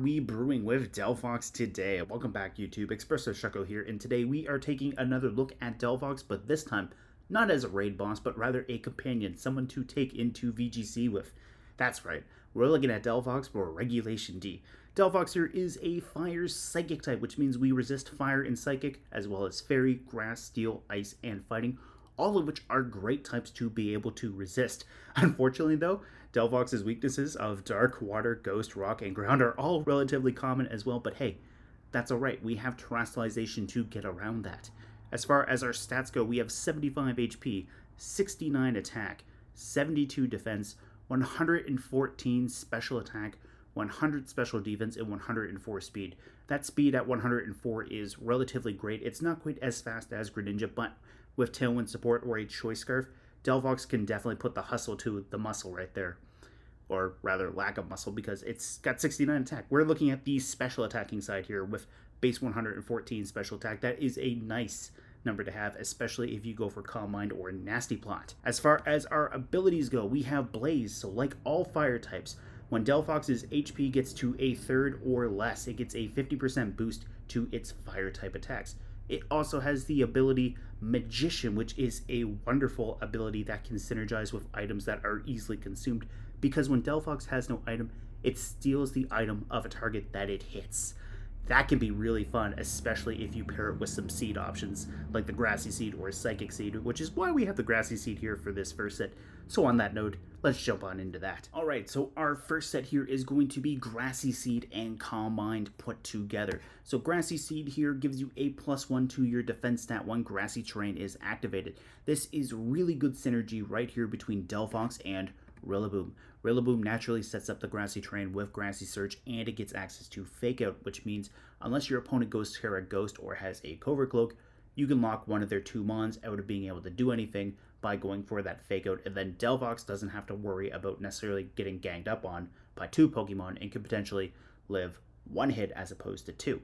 we brewing with Delphox today? Welcome back, YouTube. Espresso Shucko here, and today we are taking another look at Delphox, but this time not as a raid boss, but rather a companion, someone to take into VGC with. That's right, we're looking at Delphox for Regulation D. Delphox here is a fire psychic type, which means we resist fire and psychic, as well as fairy, grass, steel, ice, and fighting, all of which are great types to be able to resist. Unfortunately though, Delphox's weaknesses of dark, water, ghost, rock, and ground are all relatively common as well, but hey, that's alright, we have terrestrialization to get around that. As far as our stats go, we have 75 HP, 69 attack, 72 defense, 114 special attack, 100 special defense, and 104 speed. That speed at 104 is relatively great. It's not quite as fast as Greninja, but with Tailwind support or a Choice Scarf, Delphox can definitely put the hustle to the muscle right there. Or rather, lack of muscle, because it's got 69 attack. We're looking at the special attacking side here with base 114 special attack. That is a nice number to have, especially if you go for Calm Mind or Nasty Plot. As far as our abilities go, we have Blaze, so like all fire types, when Delphox's HP gets to a third or less, it gets a 50% boost to its fire type attacks. It also has the ability Magician, which is a wonderful ability that can synergize with items that are easily consumed, because when Delphox has no item, it steals the item of a target that it hits. That can be really fun, especially if you pair it with some seed options, like the Grassy Seed or Psychic Seed, which is why we have the Grassy Seed here for this first set. So on that note, let's jump on into that. Alright, so our first set here is going to be Grassy Seed and Calm Mind put together. So Grassy Seed here gives you a +1 to your defense stat when Grassy Terrain is activated. This is really good synergy right here between Delphox and Rillaboom. Rillaboom naturally sets up the Grassy Terrain with Grassy Surge, and it gets access to Fake Out, which means unless your opponent goes Terra Ghost or has a Covert Cloak, you can lock one of their two Mons out of being able to do anything by going for that Fake Out, and then Delphox doesn't have to worry about necessarily getting ganged up on by two Pokemon and can potentially live one hit as opposed to two.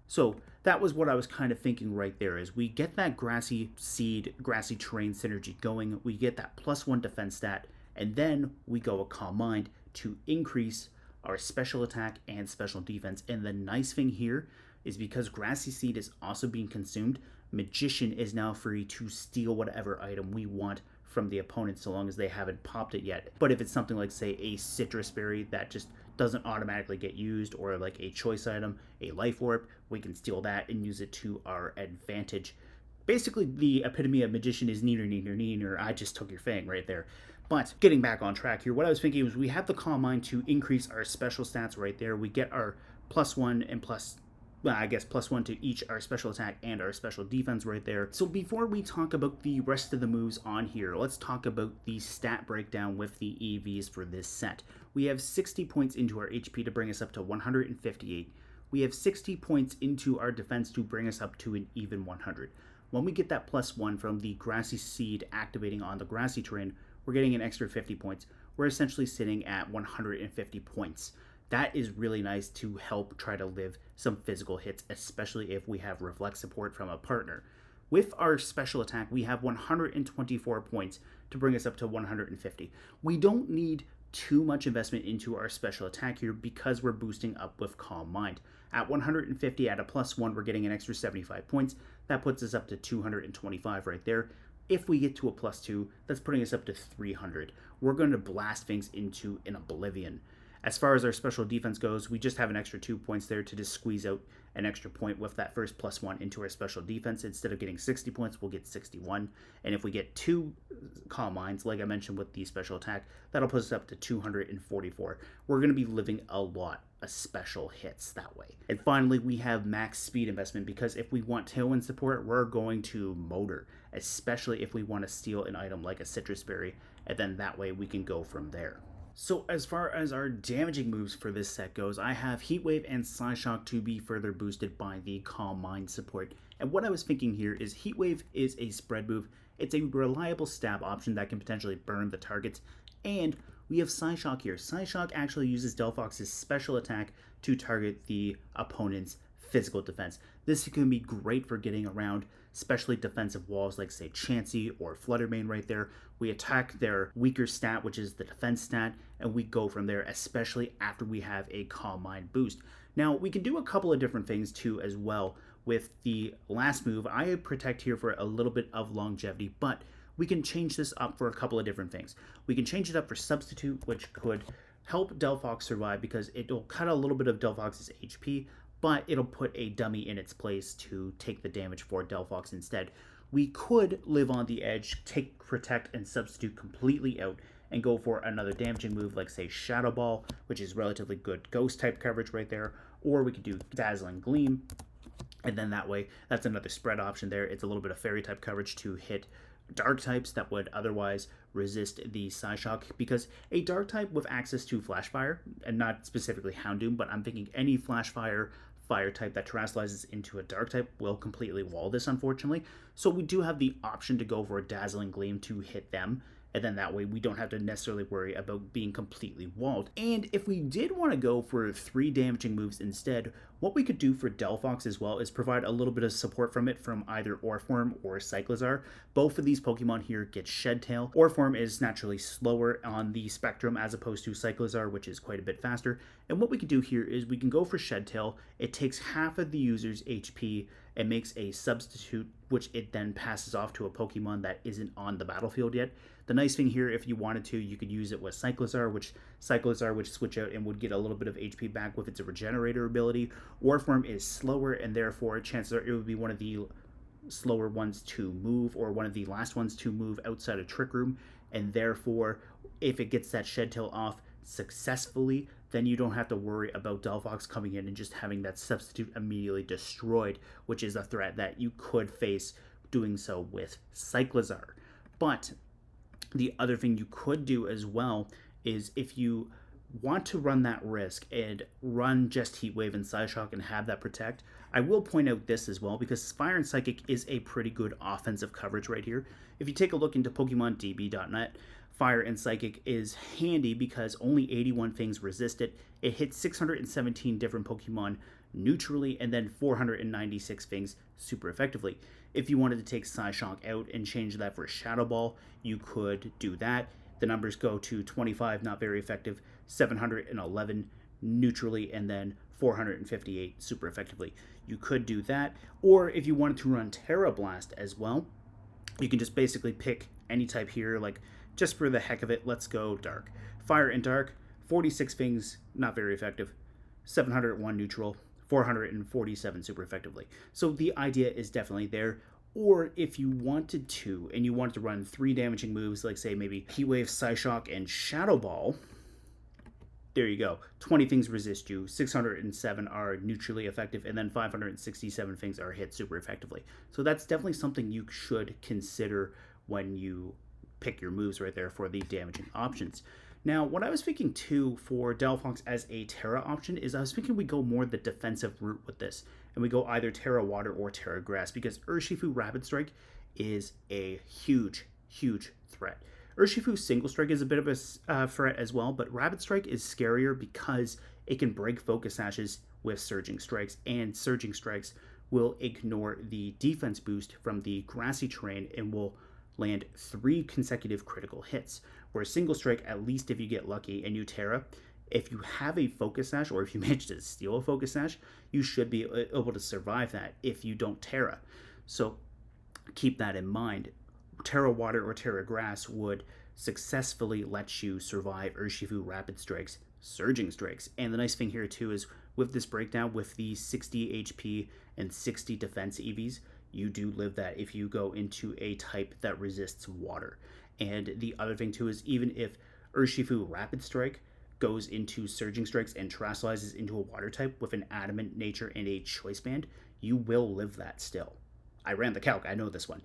So that was what I was kind of thinking right there, is we get that Grassy Seed, Grassy Terrain synergy going, we get that +1 defense stat, and then we go a Calm Mind to increase our special attack and special defense. And the nice thing here is because Grassy Seed is also being consumed, Magician is now free to steal whatever item we want from the opponent so long as they haven't popped it yet. But if it's something like, say, a Citrus Berry that just doesn't automatically get used, or like a choice item, a Life Orb, we can steal that and use it to our advantage. Basically, the epitome of Magician is neener, neener, neener, I just took your fang right there. But getting back on track here, what I was thinking was we have the Calm Mind to increase our special stats right there. We get our +1 and +1 to each our special attack and our special defense right there. So before we talk about the rest of the moves on here, let's talk about the stat breakdown with the EVs for this set. We have 60 points into our HP to bring us up to 158. We have 60 points into our defense to bring us up to an even 100. When we get that +1 from the Grassy Seed activating on the Grassy Terrain, we're getting an extra 50 points. We're essentially sitting at 150 points. That is really nice to help try to live some physical hits, especially if we have reflex support from a partner. With our special attack, we have 124 points to bring us up to 150. We don't need too much investment into our special attack here because we're boosting up with Calm Mind. At 150 at a +1, we're getting an extra 75 points. That puts us up to 225 right there. If we get to a +2, that's putting us up to 300. We're going to blast things into an oblivion. As far as our special defense goes, we just have an extra 2 points there to just squeeze out an extra point with that first +1 into our special defense. Instead of getting 60 points, we'll get 61. And if we get 2 Calm Minds, like I mentioned with the special attack, that'll put us up to 244. We're going to be living a lot of special hits that way. And finally, we have max speed investment, because if we want Tailwind support, we're going to Motor, especially if we want to steal an item like a Citrus Berry, and then that way we can go from there. So as far as our damaging moves for this set goes, I have Heat Wave and Psyshock to be further boosted by the Calm Mind support. And what I was thinking here is Heat Wave is a spread move. It's a reliable stab option that can potentially burn the targets. And we have Psyshock here. Psyshock actually uses Delphox's special attack to target the opponent's physical defense. This can be great for getting around, especially defensive walls like, say, Chansey or Fluttermane right there. We attack their weaker stat, which is the defense stat, and we go from there, especially after we have a Calm Mind boost. Now, we can do a couple of different things too as well. With the last move, I protect here for a little bit of longevity, but we can change this up for a couple of different things. We can change it up for Substitute, which could help Delphox survive because it'll cut a little bit of Delphox's HP, but it'll put a dummy in its place to take the damage for Delphox instead. We could live on the edge, take Protect and Substitute completely out, and go for another damaging move like, say, Shadow Ball, which is relatively good Ghost type coverage right there, or we could do Dazzling Gleam, and then that way, that's another spread option there. It's a little bit of Fairy type coverage to hit Dark types that would otherwise resist the Psyshock, because a Dark type with access to Flash Fire, and not specifically Houndoom, but I'm thinking any Flash Fire type that terastallizes into a Dark type will completely wall this, unfortunately. So we do have the option to go for a Dazzling Gleam to hit them, and then that way we don't have to necessarily worry about being completely walled. And if we did want to go for 3 damaging moves instead, what we could do for Delphox as well is provide a little bit of support from it from either Orform or Cyclizar. Both of these Pokemon here get Shed Tail. Orform is naturally slower on the spectrum as opposed to Cyclizar, which is quite a bit faster. And what we can do here is we can go for Shed Tail. It takes half of the user's HP and makes a substitute, which it then passes off to a Pokemon that isn't on the battlefield yet. The nice thing here, if you wanted to, you could use it with Cyclizar, which Cyclizar would switch out and would get a little bit of HP back with its Regenerator ability. Orform is slower, and therefore chances are it would be one of the slower ones to move, or one of the last ones to move outside of Trick Room, and therefore if it gets that Shed Tail off successfully, then you don't have to worry about Delphox coming in and just having that substitute immediately destroyed, which is a threat that you could face doing so with Cyclizar. But the other thing you could do as well is, if you want to run that risk and run just Heat Wave and Psyshock and have that Protect, I will point out this as well, because Fire and Psychic is a pretty good offensive coverage right here. If you take a look into PokemonDB.net, Fire and Psychic is handy because only 81 things resist it. It hits 617 different Pokemon neutrally, and then 496 things super effectively. If you wanted to take Psyshock out and change that for Shadow Ball, you could do that. The numbers go to 25, not very effective, 711 neutrally, and then 458 super effectively. You could do that, or if you wanted to run Terra Blast as well, you can just basically pick any type here, like just for the heck of it, let's go Dark. Fire and Dark, 46 things, not very effective, 701 neutral, 447 super effectively. So the idea is definitely there. Or if you wanted to, and you wanted to run 3 damaging moves, like say maybe Heat Wave, Psyshock, and Shadow Ball, there you go. 20 things resist you, 607 are neutrally effective, and then 567 things are hit super effectively. So that's definitely something you should consider when you pick your moves right there for the damaging options. Now, what I was thinking too for Delphox as a Terra option is I was thinking we go more the defensive route with this, and we go either Terra Water or Terra Grass, because Urshifu Rapid Strike is a huge threat. Urshifu Single Strike is a bit of a threat as well, but Rapid Strike is scarier because it can break Focus Sashes with Surging Strikes, and Surging Strikes will ignore the defense boost from the grassy terrain and will land 3 consecutive critical hits. Where Single Strike, at least if you get lucky and you Terra, if you have a Focus Sash, or if you manage to steal a Focus Sash, you should be able to survive that if you don't Terra. So keep that in mind. Terra Water or Terra Grass would successfully let you survive Urshifu Rapid Strikes, Surging Strikes. And the nice thing here too is, with this breakdown, with the 60 HP and 60 defense EVs, you do live that if you go into a type that resists water. And the other thing too is, even if Urshifu Rapid Strike goes into Surging Strikes and terastallizes into a water type with an Adamant nature and a Choice Band, you will live that still. I ran the calc, I know this one.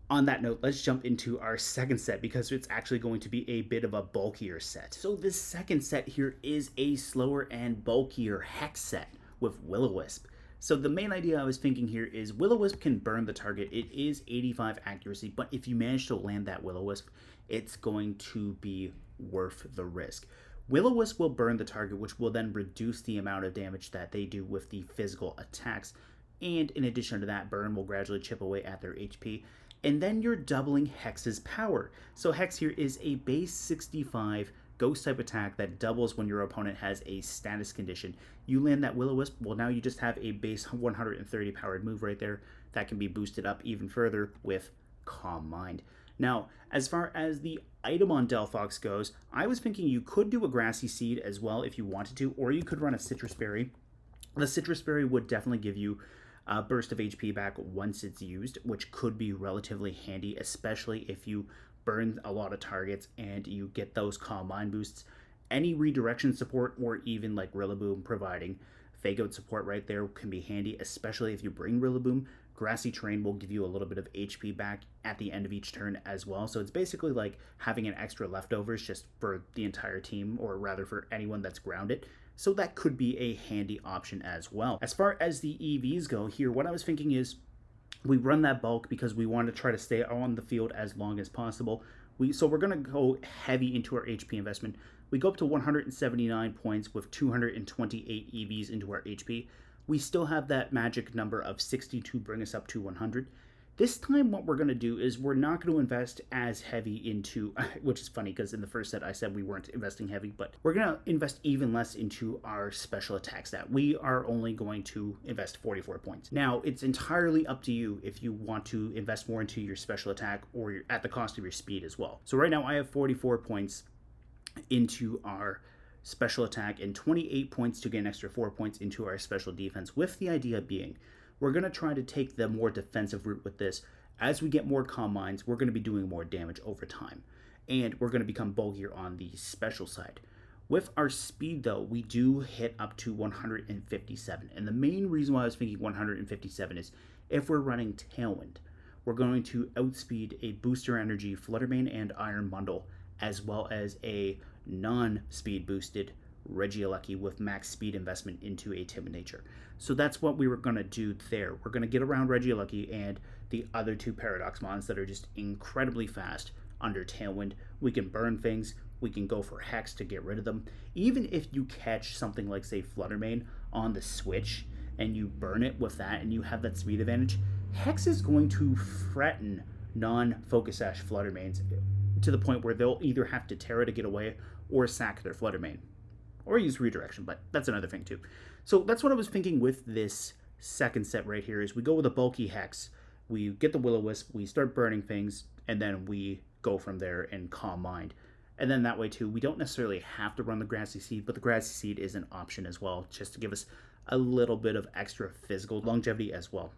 On that note, let's jump into our second set, because it's actually going to be a bit of a bulkier set. So this second set here is a slower and bulkier Hex set with Will-O-Wisp. So the main idea I was thinking here is Will-O-Wisp can burn the target. It is 85 accuracy, but if you manage to land that Will-O-Wisp, it's going to be worth the risk. Will-O-Wisp will burn the target, which will then reduce the amount of damage that they do with the physical attacks. And in addition to that, burn will gradually chip away at their HP. And then you're doubling Hex's power. So Hex here is a base 65 ghost type attack that doubles when your opponent has a status condition. You land that Will-O-Wisp, well, now you just have a base 130 powered move right there that can be boosted up even further with Calm Mind. Now, as far as the item on Delphox goes, I was thinking you could do a Grassy Seed as well if you wanted to, or you could run a Citrus Berry. The Citrus Berry would definitely give you a burst of HP back once it's used, which could be relatively handy, especially if you burn a lot of targets and you get those Calm Mind boosts. Any redirection support or even like Rillaboom providing Fake Out support right there can be handy, especially if you bring Rillaboom. Grassy Terrain will give you a little bit of HP back at the end of each turn as well. So it's basically like having an extra leftovers just for the entire team, or rather for anyone that's grounded. So that could be a handy option as well. As far as the EVs go here, what I was thinking is we run that bulk because we want to try to stay on the field as long as possible. So we're going to go heavy into our HP investment. We go up to 179 points with 228 EVs into our HP. We still have that magic number of 60 to bring us up to 100. This time what we're going to do is we're not going to invest as heavy into, which is funny because in the first set I said we weren't investing heavy, but we're going to invest even less into our special attack stat. We are only going to invest 44 points. Now, it's entirely up to you if you want to invest more into your special attack or at the cost of your speed as well. So right now I have 44 points into our special attack and 28 points to get an extra 4 points into our special defense, with the idea being we're going to try to take the more defensive route with this. As we get more Calm Minds, we're going to be doing more damage over time, and we're going to become bulkier on the special side. With our speed, though, we do hit up to 157, and the main reason why I was thinking 157 is if we're running Tailwind, we're going to outspeed a Booster Energy Fluttermane and Iron Bundle, as well as a non-speed boosted Regieleki with max speed investment into a Timid Nature. So that's what we were going to do there. We're going to get around Regieleki and the other two Paradox Mons that are just incredibly fast under Tailwind. We can burn things. We can go for Hex to get rid of them. Even if you catch something like, say, Fluttermane on the switch and you burn it with that and you have that speed advantage, Hex is going to threaten non-Focus Sash Fluttermanes to the point where they'll either have to Terra to get away or sack their Fluttermane. Or use redirection, but that's another thing too. So that's what I was thinking with this second set right here, is we go with a bulky Hex, we get the Will-O-Wisp, we start burning things, and then we go from there and Calm Mind. And then that way too, we don't necessarily have to run the Grassy Seed, but the Grassy Seed is an option as well, just to give us a little bit of extra physical longevity as well.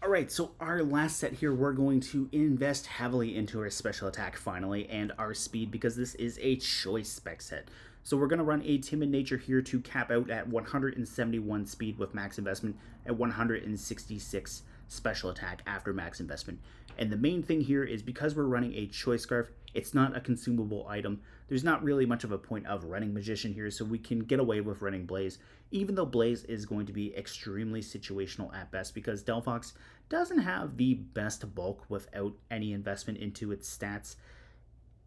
Alright, so our last set here, we're going to invest heavily into our special attack finally, and our speed, because this is a choice spec set. So we're going to run a Timid Nature here to cap out at 171 speed with max investment and 166 special attack after max investment. And the main thing here is because we're running a Choice Scarf, it's not a consumable item. There's not really much of a point of running Magician here, so we can get away with running Blaze, even though Blaze is going to be extremely situational at best because Delphox doesn't have the best bulk without any investment into its stats.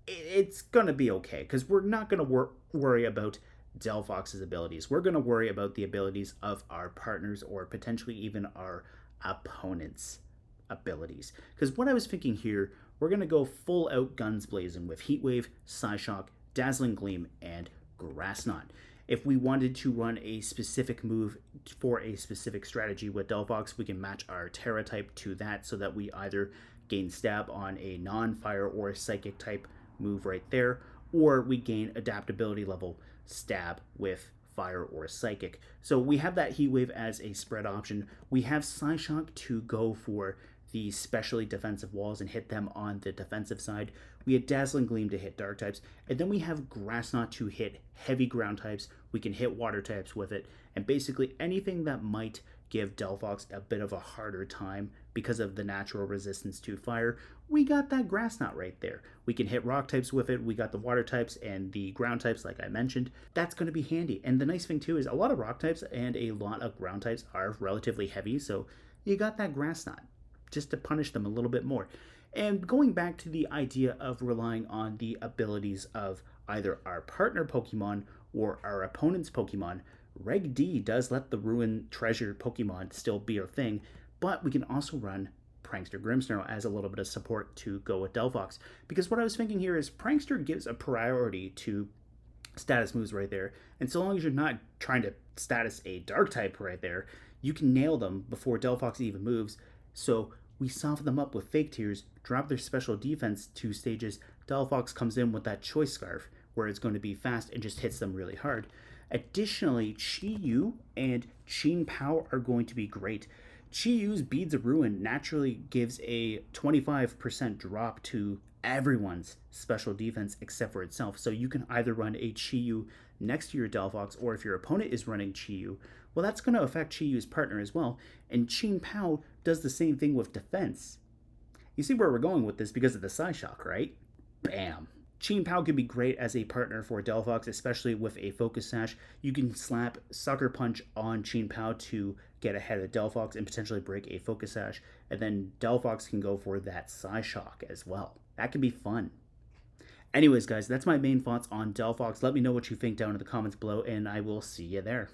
It's going to be okay because we're not going to worry about Delphox's abilities. We're going to worry about the abilities of our partners or potentially even our opponents' abilities. Because what I was thinking here, we're going to go full out guns blazing with Heat Wave, Psyshock, Dazzling Gleam, and Grass Knot. If we wanted to run a specific move for a specific strategy with Delphox, we can match our Terra type to that so that we either gain stab on a non-fire or psychic type move right there, or we gain adaptability level stab with fire or psychic. So we have that Heat Wave as a spread option. We have Psyshock to go for the specially defensive walls and hit them on the defensive side. We had Dazzling Gleam to hit dark types, and then we have Grass Knot to hit heavy ground types. We can hit water types with it, and basically anything that might give Delphox a bit of a harder time because of the natural resistance to fire, we got that Grass Knot right there. We can hit rock types with it. We got the water types and the ground types like I mentioned. That's going to be handy. And the nice thing too is a lot of rock types and a lot of ground types are relatively heavy, so you got that Grass Knot just to punish them a little bit more. And going back to the idea of relying on the abilities of either our partner Pokemon or our opponent's Pokemon. Reg D does let the Ruin Treasure Pokemon still be a thing, but we can also run Prankster Grimmsnarl as a little bit of support to go with Delphox. Because what I was thinking here is Prankster gives a priority to status moves right there, and so long as you're not trying to status a Dark type right there, you can nail them before Delphox even moves. So we soften them up with Fake Tears, drop their special defense 2 stages. Delphox comes in with that Choice Scarf, where it's going to be fast and just hits them really hard. Additionally, Chi-Yu and Qin Pao are going to be great. Chi-Yu's Beads of Ruin naturally gives a 25% drop to everyone's special defense except for itself. So you can either run a Chi-Yu next to your Delphox, or if your opponent is running Chi-Yu, well, that's going to affect Chi-Yu's partner as well. And Qin Pao does the same thing with defense. You see where we're going with this because of the Psyshock, right? Bam. Qin Pao could be great as a partner for Delphox, especially with a Focus Sash. You can slap Sucker Punch on Qin Pao to get ahead of Delphox and potentially break a Focus Sash, and then Delphox can go for that Psyshock as well. That could be fun. Anyways, guys, that's my main thoughts on Delphox. Let me know what you think down in the comments below, and I will see you there.